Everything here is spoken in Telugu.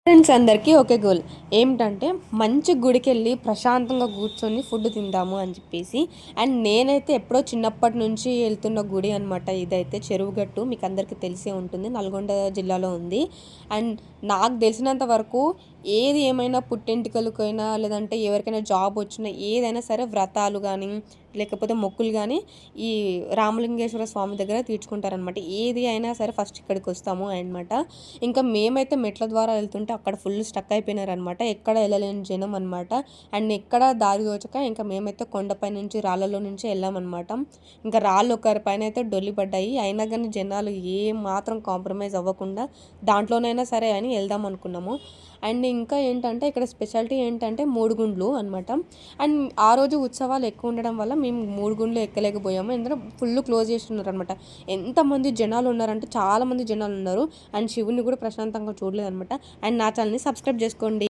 ఫ్రెండ్స్ అందరికీ ఒకే గోల్ ఏమిటంటే మంచి గుడికెళ్ళి ప్రశాంతంగా కూర్చొని ఫుడ్ తిందాము అని చెప్పేసి. అండ్ నేనైతే ఎప్పుడో చిన్నప్పటి నుంచి వెళ్తున్న గుడి అనమాట. ఇదైతే చెరువుగట్టు, మీకు అందరికీ తెలిసే ఉంటుంది, నల్గొండ జిల్లాలో ఉంది. అండ్ నాకు తెలిసినంత వరకు ఏది ఏమైనా పుట్టెంటుకలకైనా లేదంటే ఎవరికైనా జాబ్ వచ్చినా ఏదైనా సరే వ్రతాలు కానీ లేకపోతే మొక్కులు కానీ ఈ రామలింగేశ్వర స్వామి దగ్గర తీర్చుకుంటారనమాట. ఏది అయినా సరే ఫస్ట్ ఇక్కడికి వస్తాము అనమాట. ఇంకా మేమైతే మెట్ల ద్వారా వెళ్తుంటే అక్కడ ఫుల్ స్టక్ అయిపోయినారనమాట. ఎక్కడ వెళ్ళలేని జనం అనమాట. అండ్ ఎక్కడ దారి దోచక ఇంకా మేమైతే కొండపై నుంచి రాళ్ళలో నుంచి వెళ్ళామన్నమాట. ఇంకా రాళ్ళు ఒకరి పైన అయితే డొల్లిపడ్డాయి. అయినా కానీ జనాలు ఏ మాత్రం కాంప్రమైజ్ అవ్వకుండా దాంట్లోనైనా సరే అని వెళ్దాం అనుకున్నాము. అండ్ ఇంకా ఏంటంటే ఇక్కడ స్పెషాలిటీ ఏంటంటే 3 గుండ్లు అనమాట. అండ్ ఆ రోజు ఉత్సవాలు ఎక్కువ ఉండడం వల్ల మేము 3 గుండ్లు ఎక్కలేకపోయాము. ఎందుకంటే ఫుల్ క్లోజ్ చేస్తున్నారు అనమాట. ఎంతమంది జనాలు ఉన్నారంటే చాలామంది జనాలు ఉన్నారు. అండ్ శివుని కూడా ప్రశాంతంగా చూడలేదు అనమాట. అండ్ నా ఛానల్ని సబ్స్క్రైబ్ చేసుకోండి.